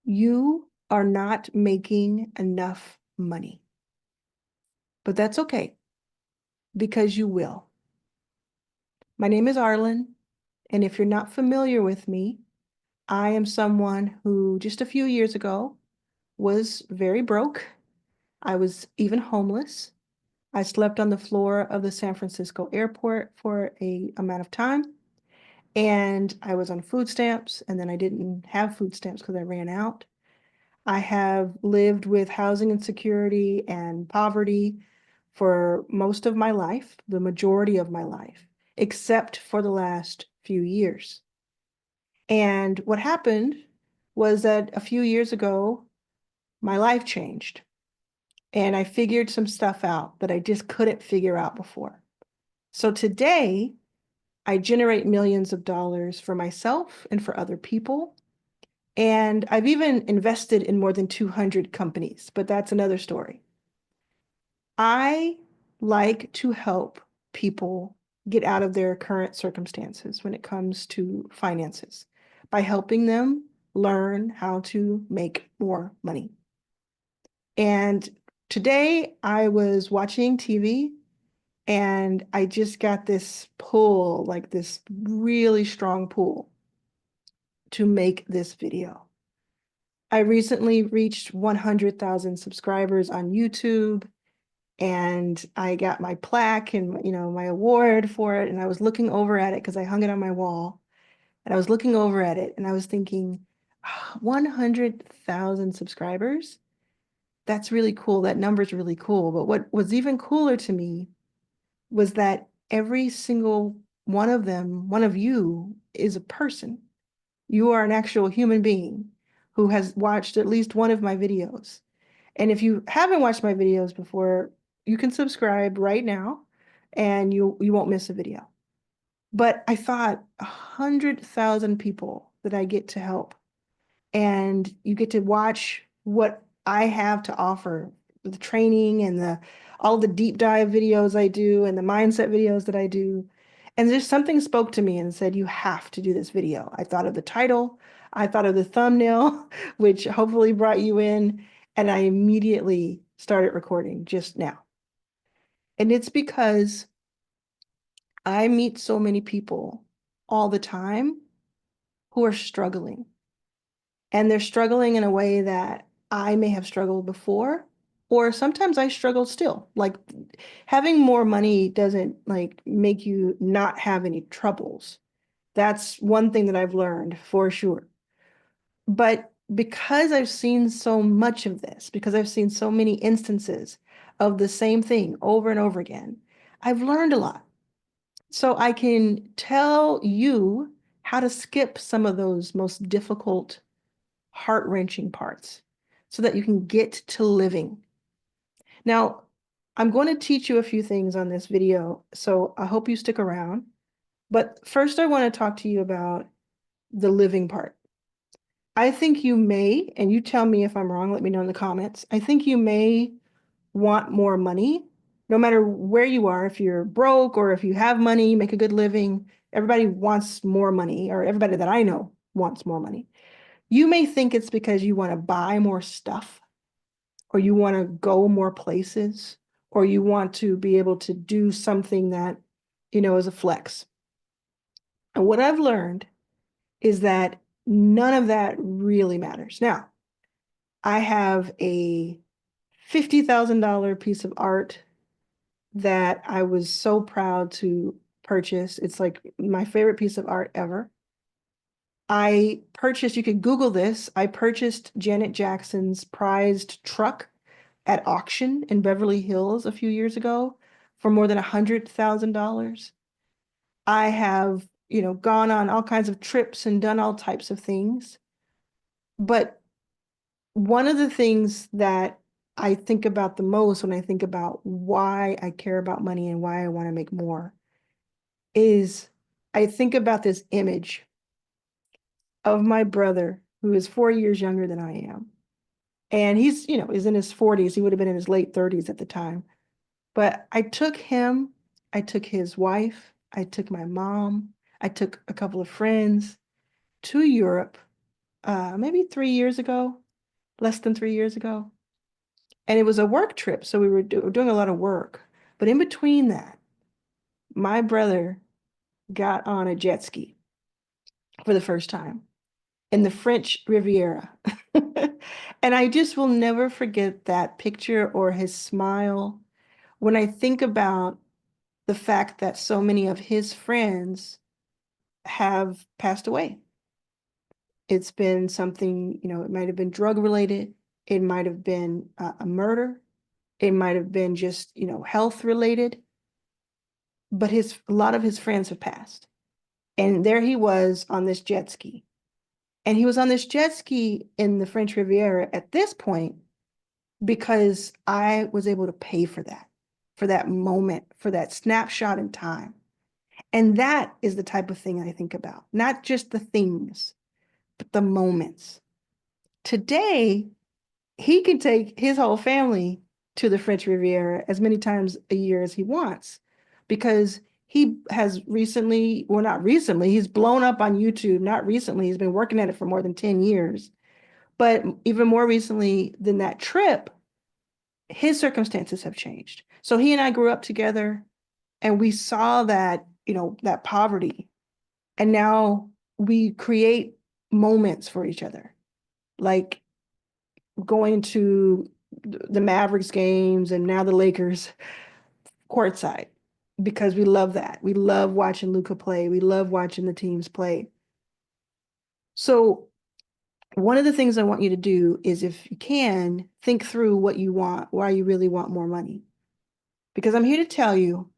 You are not making enough money, but that's okay because you will. My name is Arlan, and if you're not familiar with me, I am someone who just a few years ago was very broke. I was even homeless. I slept on the floor of the San Francisco airport for a amount of time, and I was on food stamps, and then I didn't have food stamps because I ran out. I have lived with housing insecurity and poverty for most of my life, the majority of my life, except for the last few years. And what happened was that a few years ago, my life changed and I figured some stuff out that I just couldn't figure out before. So today, I generate millions of dollars for myself and for other people. And I've even invested in more than 200 companies, but that's another story. I like to help people get out of their current circumstances when it comes to finances by helping them learn how to make more money. And today I was watching TV and I just got this pull, like this really strong pull to make this video. I recently reached 100,000 subscribers on YouTube and I got my plaque and my award for it and I was looking over at it because I hung it on my wall and I was looking over at it and I was thinking 100,000 subscribers, that's really cool, that number's really cool, but what was even cooler to me was that every single one of them, one of you, is a person. You are an actual human being who has watched at least one of my videos. And if you haven't watched my videos before, you can subscribe right now and you won't miss a video. But I thought 100,000 people that I get to help and you get to watch what I have to offer, the training and the all the deep dive videos I do and the mindset videos that I do. And just something spoke to me and said, you have to do this video. I thought of the title, I thought of the thumbnail, which hopefully brought you in, and I immediately started recording just now. And it's because I meet so many people all the time who are struggling. And they're struggling in a way that I may have struggled before, or sometimes I struggle still. Like having more money doesn't like make you not have any troubles. That's one thing that I've learned for sure. But because I've seen so much of this, because I've seen so many instances of the same thing over and over again, I've learned a lot. So I can tell you how to skip some of those most difficult heart-wrenching parts so that you can get to living. Now, I'm going to teach you a few things on this video, so I hope you stick around. But first, I want to talk to you about the living part. I think you may, and you tell me if I'm wrong, let me know in the comments. I think you may want more money, no matter where you are, if you're broke or if you have money, you make a good living, everybody wants more money, or everybody that I know wants more money. You may think it's because you want to buy more stuff, or you want to go more places, or you want to be able to do something that, is a flex. And what I've learned is that none of that really matters. Now, I have a $50,000 piece of art that I was so proud to purchase. It's like my favorite piece of art ever. I purchased, you could Google this, I purchased Janet Jackson's prized truck at auction in Beverly Hills a few years ago for more than $100,000. I have, gone on all kinds of trips and done all types of things. But one of the things that I think about the most when I think about why I care about money and why I want to make more is I think about this image of my brother who is 4 years younger than I am. And he's, is in his 40s. He would have been in his late 30s at the time. But I took him, I took his wife, I took my mom, I took a couple of friends to Europe maybe 3 years ago, less than 3 years ago. And it was a work trip. So we were doing a lot of work. But in between that, my brother got on a jet ski for the first time in the French Riviera. And I just will never forget that picture or his smile when I think about the fact that so many of his friends have passed away. It's been something, it might have been drug related, it might have been a murder, it might have been just, health related, but a lot of his friends have passed. And there he was on this jet ski. And he was on this jet ski in the French Riviera at this point because I was able to pay for that moment, for that snapshot in time. And that is the type of thing I think about, not just the things, but the moments. Today, he can take his whole family to the French Riviera as many times a year as he wants because he has recently, well, not recently, he's blown up on YouTube. Not recently, he's been working at it for more than 10 years. But even more recently than that trip, his circumstances have changed. So he and I grew up together and we saw that, that poverty. And now we create moments for each other, like going to the Mavericks games and now the Lakers courtside because we love that. We love watching Luka play. We love watching the teams play. So one of the things I want you to do is, if you can, think through what you want, why you really want more money. Because I'm here to tell you,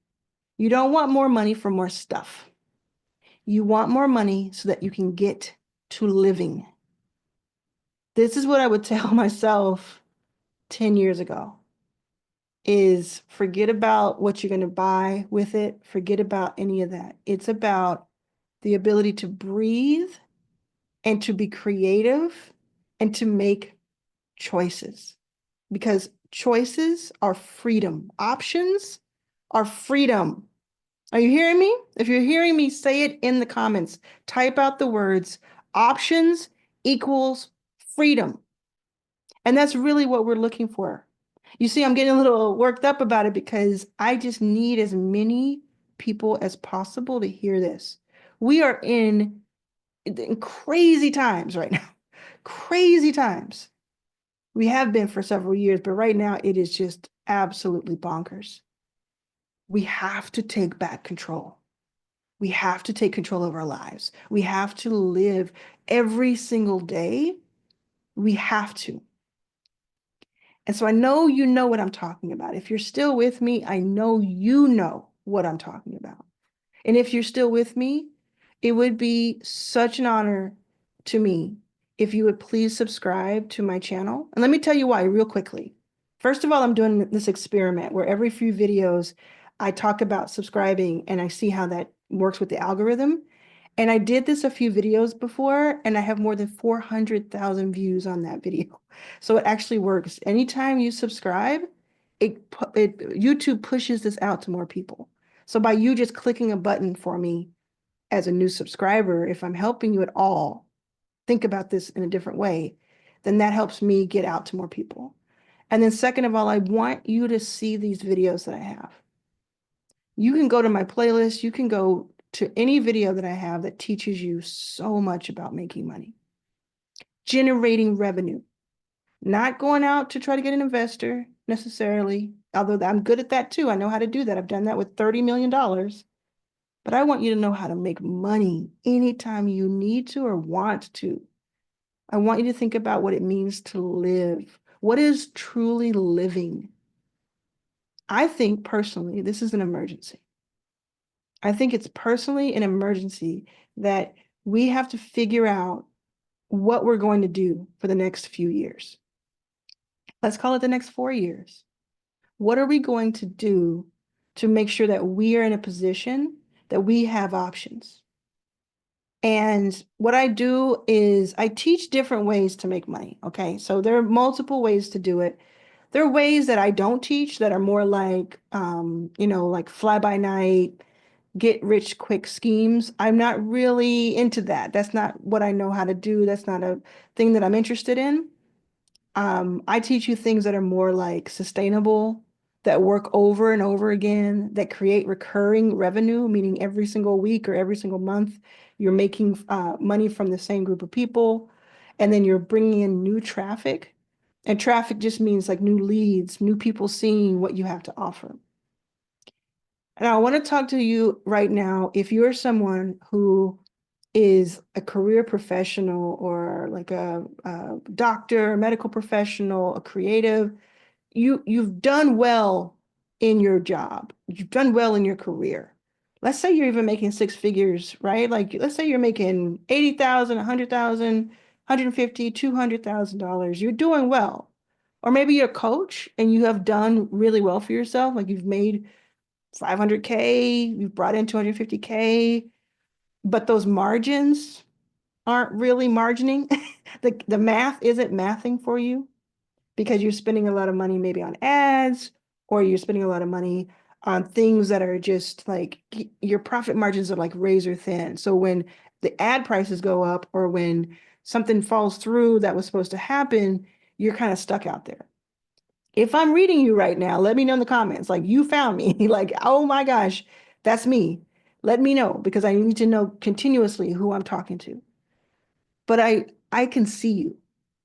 you don't want more money for more stuff. You want more money so that you can get to living. This is what I would tell myself 10 years ago, is forget about what you're going to buy with it. Forget about any of that. It's about the ability to breathe and to be creative and to make choices, because choices are freedom. Options are freedom. Are you hearing me? If you're hearing me, say it in the comments. Type out the words options equals freedom. And that's really what we're looking for. You see, I'm getting a little worked up about it because I just need as many people as possible to hear this. We are in crazy times right now. Crazy times. We have been for several years, but right now it is just absolutely bonkers. We have to take back control. We have to take control of our lives. We have to live every single day. We have to. And so I know you know what I'm talking about. If you're still with me, I know you know what I'm talking about. And if you're still with me, it would be such an honor to me if you would please subscribe to my channel. And let me tell you why real quickly. First of all, I'm doing this experiment where every few videos I talk about subscribing and I see how that works with the algorithm. And I did this a few videos before, and I have more than 400,000 views on that video. So it actually works. Anytime you subscribe, YouTube pushes this out to more people. So by you just clicking a button for me as a new subscriber, if I'm helping you at all, think about this in a different way, then that helps me get out to more people. And then second of all, I want you to see these videos that I have. You can go to my playlist. You can go to any video that I have that teaches you so much about making money, generating revenue, not going out to try to get an investor necessarily, although I'm good at that too. I know how to do that. I've done that with $30 million. But I want you to know how to make money anytime you need to or want to. I want you to think about what it means to live. What is truly living? I think personally, this is an emergency. I think it's personally an emergency that we have to figure out what we're going to do for the next few years. Let's call it the next 4 years. What are we going to do to make sure that we are in a position that we have options? And what I do is I teach different ways to make money. Okay. So there are multiple ways to do it. There are ways that I don't teach that are more like, like fly by night, get rich quick schemes. I'm not really into that. That's not what I know how to do. That's not a thing that I'm interested in. I teach you things that are more like sustainable, that work over and over again, that create recurring revenue, meaning every single week or every single month, you're making money from the same group of people, and then you're bringing in new traffic. And traffic just means like new leads, new people seeing what you have to offer. And I want to talk to you right now. If you're someone who is a career professional or like a doctor, a medical professional, a creative, you've done well in your job. You've done well in your career. Let's say you're even making six figures, right? Like let's say you're making 80,000, 100,000, 150, $200,000. You're doing well. Or maybe you're a coach and you have done really well for yourself. Like you've made 500K, you've brought in 250K, but those margins aren't really margining. The math isn't mathing for you because you're spending a lot of money maybe on ads, or you're spending a lot of money on things that are just like your profit margins are like razor thin. So when the ad prices go up or when something falls through that was supposed to happen, you're kind of stuck out there. If I'm reading you right now, let me know in the comments. Like you found me. Like, oh my gosh, that's me. Let me know because I need to know continuously who I'm talking to. But I can see you.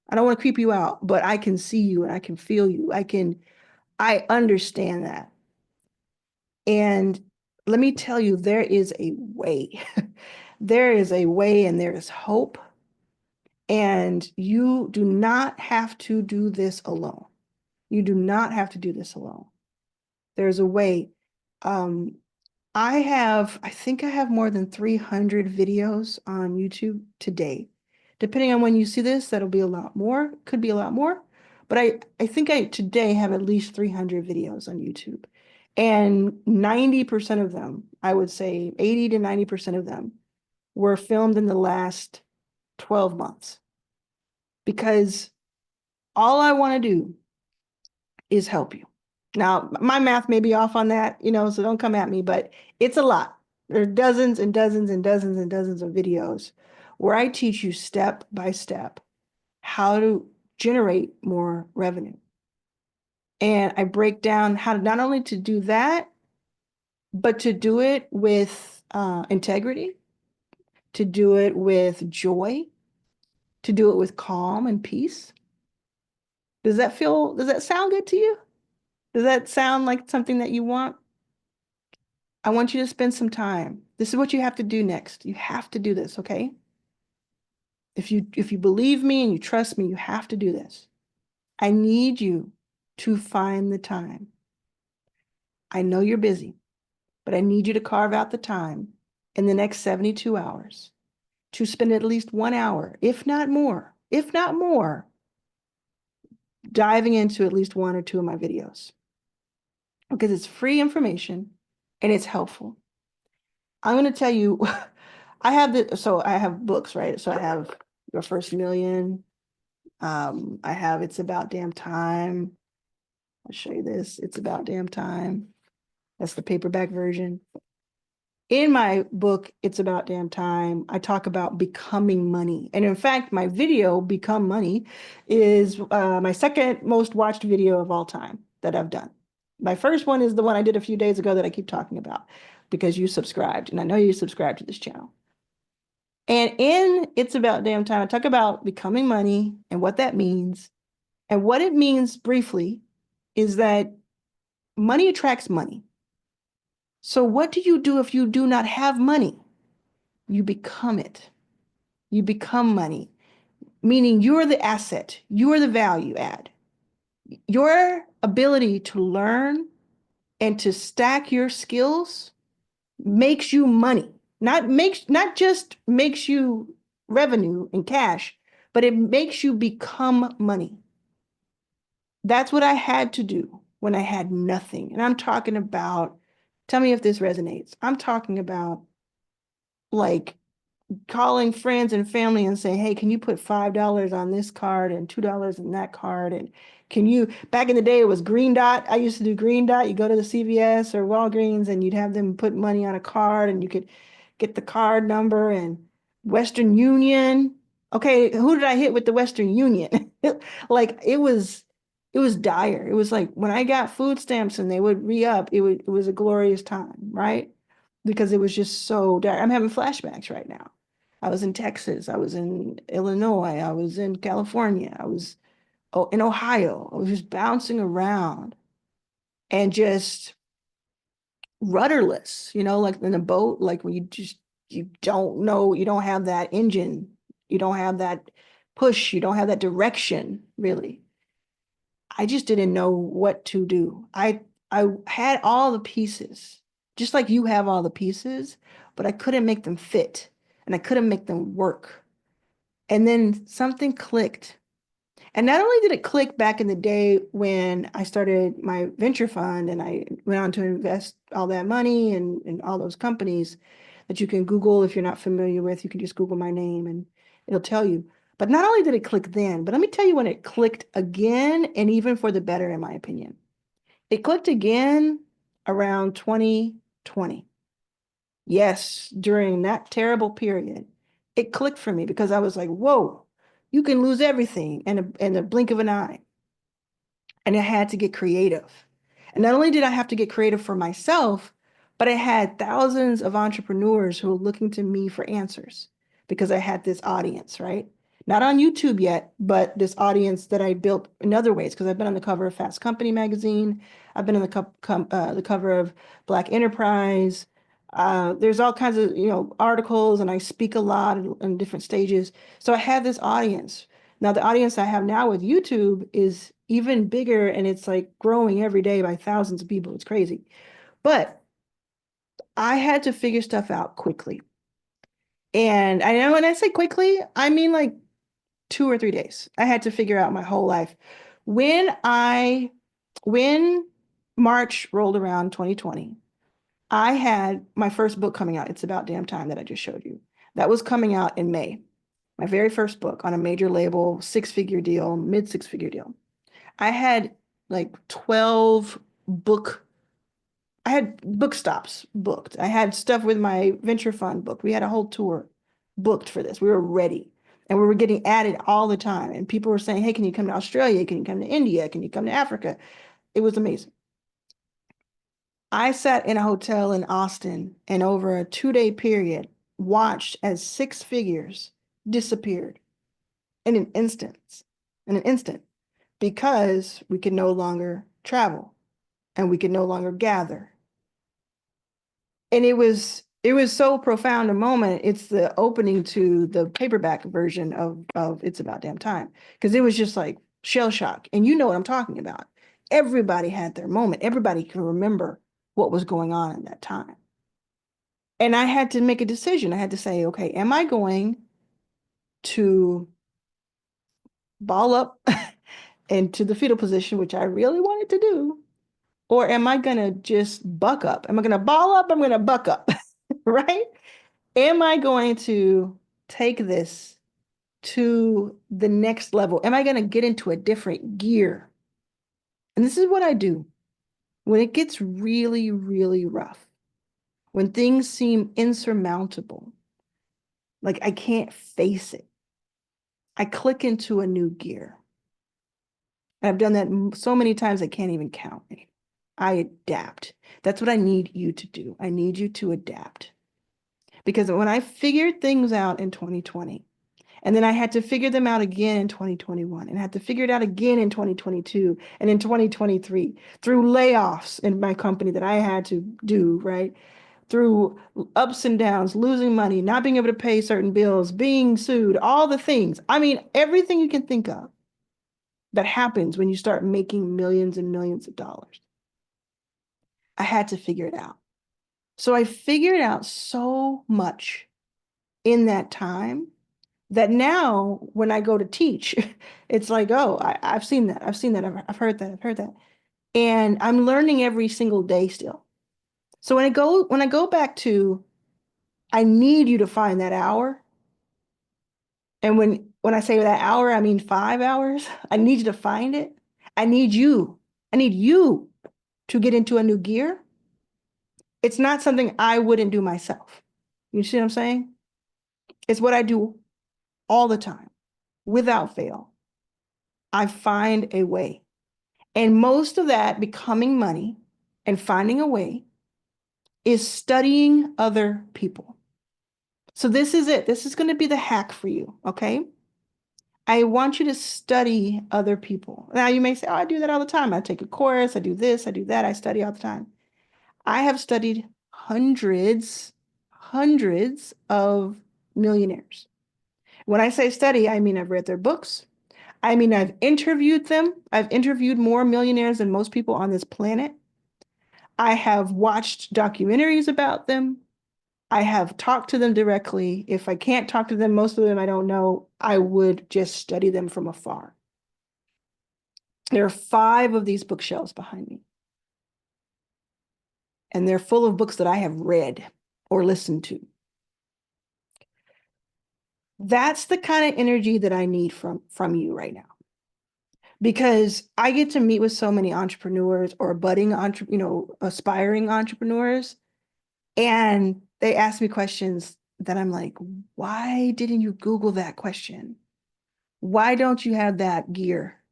I don't want to creep you out, but I can see you and I can feel you. I understand that. And let me tell you, there is a way. There is a way and there is hope. And you do not have to do this alone. You do not have to do this alone. There's a way. Um, I think I have more than 300 videos on YouTube today. Depending on when you see this, that'll be a lot more, could be a lot more. But I think I today have at least 300 videos on YouTube. And 90% of them, I would say 80 to 90% of them were filmed in the last 12 months. Because all I want to do is help you. Now, my math may be off on that, so don't come at me, but it's a lot. There are dozens and dozens and dozens and dozens of videos where I teach you step by step how to generate more revenue. And I break down how to not only to do that, but to do it with integrity, to do it with joy, to do it with calm and peace. Does that sound good to you? Does that sound like something that you want? I want you to spend some time. This is what you have to do next. You have to do this, okay? If you believe me and you trust me, you have to do this. I need you to find the time. I know you're busy, but I need you to carve out the time in the next 72 hours to spend at least 1 hour, if not more, diving into at least one or two of my videos because it's free information and it's helpful. I'm going to tell you, I have books, right? So I have Your First Million. I have It's About Damn Time. I'll show you this. It's About Damn Time. That's the paperback version. In my book, It's About Damn Time, I talk about becoming money. And in fact, my video, Become Money, is my second most watched video of all time that I've done. My first one is the one I did a few days ago that I keep talking about because you subscribed, and I know you subscribed to this channel. And in It's About Damn Time, I talk about becoming money and what that means. And what it means briefly is that money attracts money. So what do you do if you do not have money? You become it. You become money, meaning you're the asset, you're the value add. Your ability to learn and to stack your skills makes you money. Not just makes you revenue and cash, but it makes you become money. That's what I had to do when I had nothing. And I'm talking about, tell me if this resonates. I'm talking about like calling friends and family and saying, hey, can you put $5 on this card and $2 in that card? And can you, back in the day, it was Green Dot. I used to do Green Dot. You go to the CVS or Walgreens and you'd have them put money on a card and you could get the card number. And Western Union. Okay, who did I hit with the Western Union? Like it was dire. It was like when I got food stamps and they would re-up, it was a glorious time, right? Because it was just so dire. I'm having flashbacks right now. I was in Texas, I was in Illinois, I was in California, I was in Ohio. I was just bouncing around and just rudderless, like in a boat, like when you don't know, you don't have that engine, you don't have that push, you don't have that direction, really. I just didn't know what to do. I had all the pieces, just like you have all the pieces, but I couldn't make them fit and I couldn't make them work. And then something clicked. And not only did it click back in the day when I started my venture fund and I went on to invest all that money in all those companies that you can Google if you're not familiar with, you can just Google my name and it'll tell you. But not only did it click then, but let me tell you when it clicked again, and even for the better, in my opinion. It clicked again around 2020. Yes, during that terrible period, it clicked for me because I was like, whoa, you can lose everything in the blink of an eye. And I had to get creative. And not only did I have to get creative for myself, but I had thousands of entrepreneurs who were looking to me for answers because I had this audience, right? Not on YouTube yet, but this audience that I built in other ways because I've been on the cover of Fast Company magazine. I've been on the cover of Black Enterprise. There's all kinds of, articles, and I speak a lot in different stages. So I had this audience. Now, the audience I have now with YouTube is even bigger and it's like growing every day by thousands of people. It's crazy. But I had to figure stuff out quickly. And I know when I say quickly, I mean like 2 or 3 days. I had to figure out my whole life. When March rolled around 2020, I had my first book coming out. It's About Damn Time that I just showed you. That was coming out in May. My very first book on a major label, six-figure deal, mid six-figure deal. I had like 12 book, I had book stops booked. I had stuff with my venture fund booked. We had a whole tour booked for this. We were ready. And we were getting added all the time. And people were saying, hey, can you come to Australia? Can you come to India? Can you come to Africa? It was amazing. I sat in a hotel in Austin and over a 2-day period watched as six figures disappeared in an instant, because we could no longer travel and we could no longer gather. And it was so profound a moment. It's the opening to the paperback version of It's About Damn Time, because it was just like shell shock. And you know what I'm talking about. Everybody had their moment. Everybody can remember what was going on at that time. And I had to make a decision. I had to say, okay, am I going to ball up into the fetal position, which I really wanted to do, or am I going to just buck up? Am I going to ball up? I'm going to buck up, right? Am I going to take this to the next level? Am I going to get into a different gear? And this is what I do when it gets really, really rough, when things seem insurmountable, like I can't face it. I click into a new gear. And I've done that so many times I can't even count anymore. I adapt. That's what I need you to do. I need you to adapt. Because when I figured things out in 2020, and then I had to figure them out again in 2021, and I had to figure it out again in 2022 and in 2023 through layoffs in my company that I had to do, right? Through ups and downs, losing money, not being able to pay certain bills, being sued, all the things. I mean, everything you can think of that happens when you start making millions and millions of dollars. I had to figure it out. So I figured out so much in that time that now when I go to teach, it's like, oh, I've seen that. I've seen that. I've heard that. I've heard that. And I'm learning every single day still. So when I go back to, I need you to find that hour, And when I say that hour, I mean 5 hours. I need you to find it. I need you. I need you to get into a new gear. It's not something I wouldn't do myself. You see what I'm saying? It's what I do all the time, without fail. I find a way. And most of that becoming money and finding a way is studying other people. So this is it. This is going to be the hack for you. Okay. I want you to study other people. Now you may say, oh, I do that all the time. I take a course, I do this, I do that, I study all the time. I have studied hundreds of millionaires. When I say study, I mean I've read their books. I mean, I've interviewed them. I've interviewed more millionaires than most people on this planet. I have watched documentaries about them. I have talked to them directly. If I can't talk to them, most of them I don't know, I would just study them from afar. There are 5 of these bookshelves behind me, and they're full of books that I have read or listened to. That's the kind of energy that I need from you right now, because I get to meet with so many entrepreneurs or budding aspiring entrepreneurs, and they ask me questions that I'm like, why didn't you Google that question? Why don't you have that gear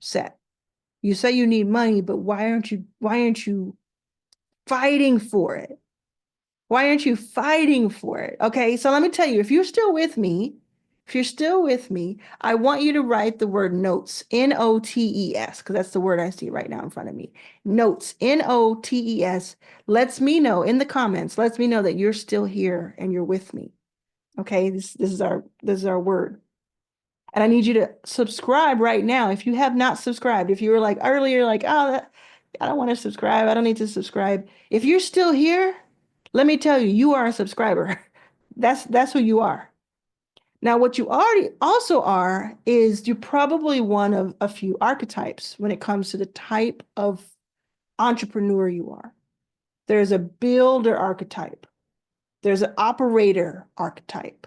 set? You say you need money, but why aren't you fighting for it? Why aren't you fighting for it? Okay, so let me tell you, if you're still with me, I want you to write the word notes, Notes, because that's the word I see right now in front of me. Notes, Notes, lets me know in the comments, lets me know that you're still here and you're with me. Okay, this is our word. And I need you to subscribe right now. If you have not subscribed, if you were like earlier, like, oh, I don't want to subscribe, I don't need to subscribe. If you're still here, let me tell you, you are a subscriber. That's who you are. Now, what you already also are is you're probably one of a few archetypes when it comes to the type of entrepreneur you are. There's a builder archetype. There's an operator archetype.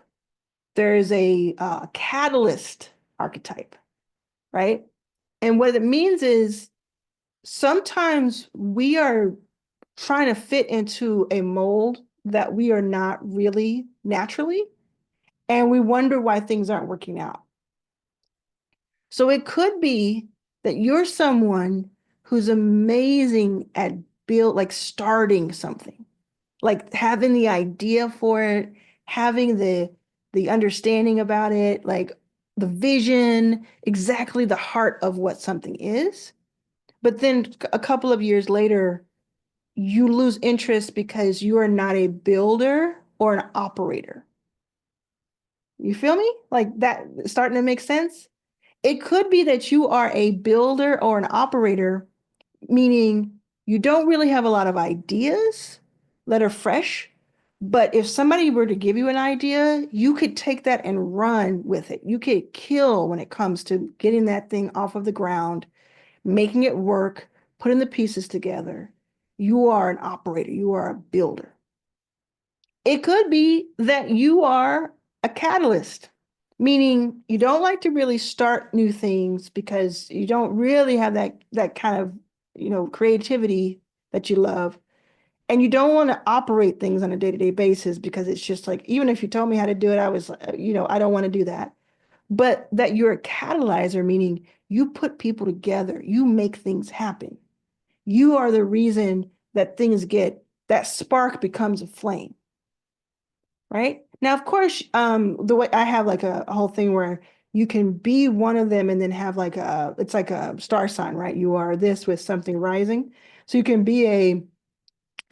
There's a catalyst archetype, right? And what it means is sometimes we are trying to fit into a mold that we are not really naturally, and we wonder why things aren't working out. So it could be that you're someone who's amazing at like starting something, like having the idea for it, having the understanding about it, like the vision, exactly the heart of what something is. But then a couple of years later, you lose interest because you are not a builder or an operator. You feel me? Like that starting to make sense? It could be that you are a builder or an operator, meaning you don't really have a lot of ideas that are fresh. But if somebody were to give you an idea, you could take that and run with it. You could kill when it comes to getting that thing off of the ground, making it work, putting the pieces together. You are an operator, you are a builder. It could be that you are a catalyst, meaning you don't like to really start new things because you don't really have that kind of, creativity that you love. And you don't want to operate things on a day-to-day basis because it's just like, even if you told me how to do it, I was, I don't want to do that. But that you're a catalyzer, meaning you put people together, you make things happen. You are the reason that that spark becomes a flame, right? Now, of course, the way I have like a whole thing where you can be one of them and then have it's like a star sign, right? You are this with something rising. So you can be a,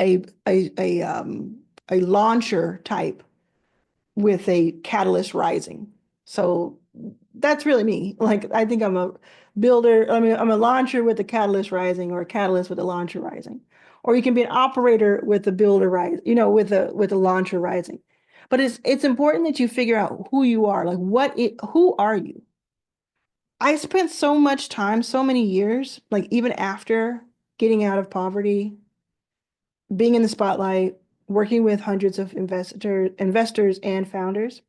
a, a, um, a launcher type with a catalyst rising. So that's really me. Like, I think I'm a builder. I mean, I'm a launcher with a catalyst rising, or a catalyst with a launcher rising. Or you can be an operator with a builder rise, with a launcher rising. But it's important that you figure out who you are. Like, who are you? I spent so much time, so many years, like even after getting out of poverty, being in the spotlight, working with hundreds of investors and founders.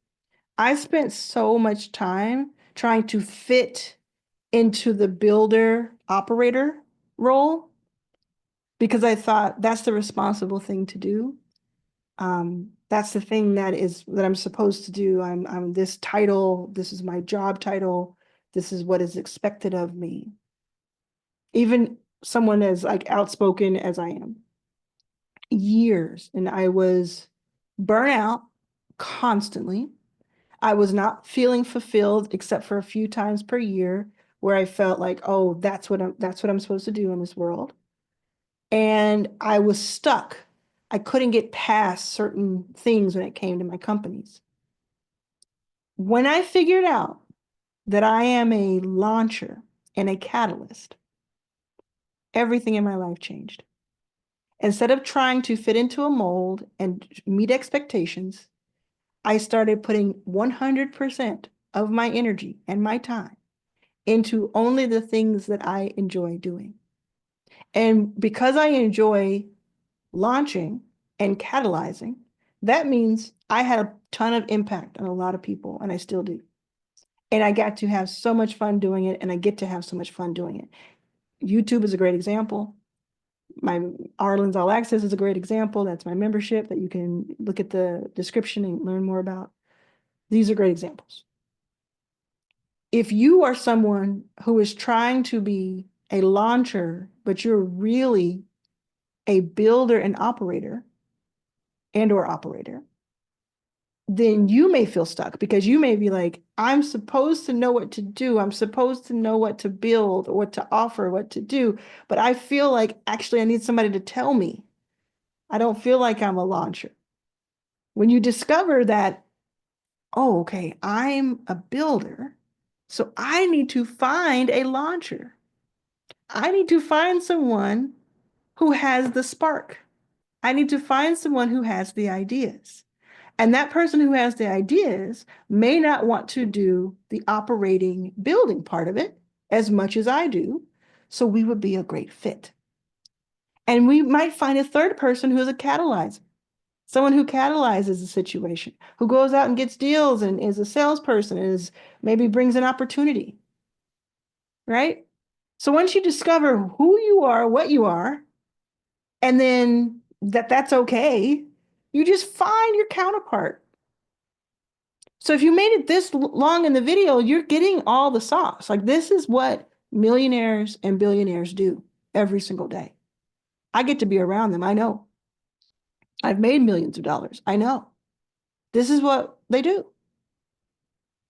I spent so much time trying to fit into the builder operator role because I thought that's the responsible thing to do. That's the thing that I'm supposed to do. I'm this title, this is my job title, this is what is expected of me. Even someone as like outspoken as I am. Years, and I was burnout constantly. I was not feeling fulfilled except for a few times per year where I felt like, oh, that's what I'm supposed to do in this world. And I was stuck. I couldn't get past certain things when it came to my companies. When I figured out that I am a launcher and a catalyst, everything in my life changed. Instead of trying to fit into a mold and meet expectations, I started putting 100% of my energy and my time into only the things that I enjoy doing. And because I enjoy launching and catalyzing, that means I had a ton of impact on a lot of people, and I still do. And I got to have so much fun doing it, and I get to have so much fun doing it. YouTube is a great example. My Arlan's All Access is a great example. That's my membership that you can look at the description and learn more about. These are great examples. If you are someone who is trying to be a launcher, but you're really a builder and operator or operator, then you may feel stuck because you may be like, I'm supposed to know what to do. I'm supposed to know what to build, or what to offer, what to do. But I feel like actually I need somebody to tell me. I don't feel like I'm a launcher. When you discover that, oh, okay, I'm a builder, so I need to find a launcher. I need to find someone who has the spark. I need to find someone who has the ideas. And that person who has the ideas may not want to do the operating building part of it as much as I do. So we would be a great fit. And we might find a third person who is a catalyzer, someone who catalyzes the situation, who goes out and gets deals and is a salesperson, and is maybe brings an opportunity, right? So once you discover who you are, what you are, and then that's okay, you just find your counterpart. So if you made it this long in the video, you're getting all the sauce. Like, this is what millionaires and billionaires do every single day. I get to be around them. I know. I've made millions of dollars. I know. This is what they do.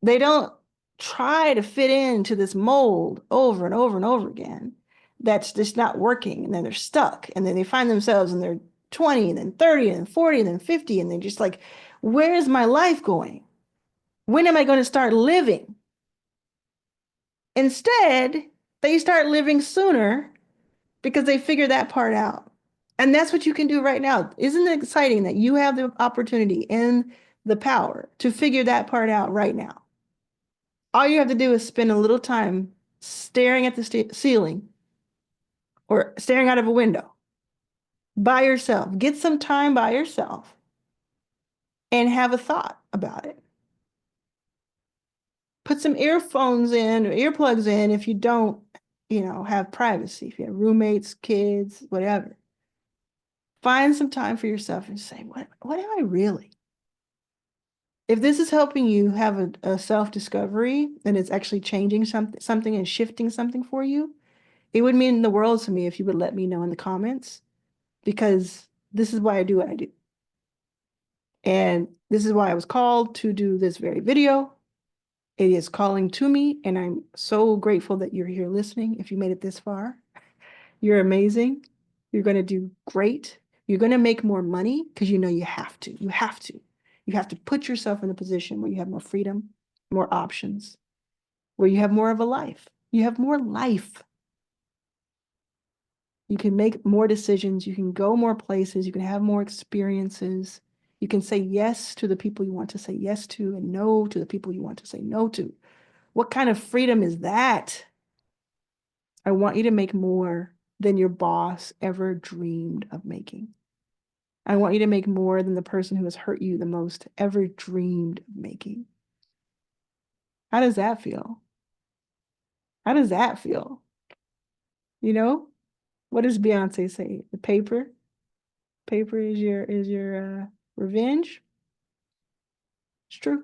They don't try to fit into this mold over and over and over again. That's just not working. And then they're stuck. And then they find themselves and they're 20 and then 30 and then 40 and then 50. And they're just like, where is my life going? When am I going to start living? Instead, they start living sooner because they figure that part out. And that's what you can do right now. Isn't it exciting that you have the opportunity and the power to figure that part out right now? All you have to do is spend a little time staring at the ceiling or staring out of a window by yourself. Get some time by yourself and have a thought about it. Put some earphones in or earplugs in if you don't, have privacy, if you have roommates, kids, whatever. Find some time for yourself and say, what am I really? If this is helping you have a self-discovery and it's actually changing something and shifting something for you, it would mean the world to me if you would let me know in the comments, because this is why I do what I do. And this is why I was called to do this very video. It is calling to me, and I'm so grateful that you're here listening. If you made it this far, you're amazing. You're going to do great. You're going to make more money because you know you have to. You have to. You have to put yourself in a position where you have more freedom, more options, where you have more of a life. You have more life. You can make more decisions. You can go more places. You can have more experiences. You can say yes to the people you want to say yes to and no to the people you want to say no to. What kind of freedom is that? I want you to make more than your boss ever dreamed of making. I want you to make more than the person who has hurt you the most ever dreamed of making. How does that feel? How does that feel? You know? What does Beyonce say? The paper is your revenge. It's true.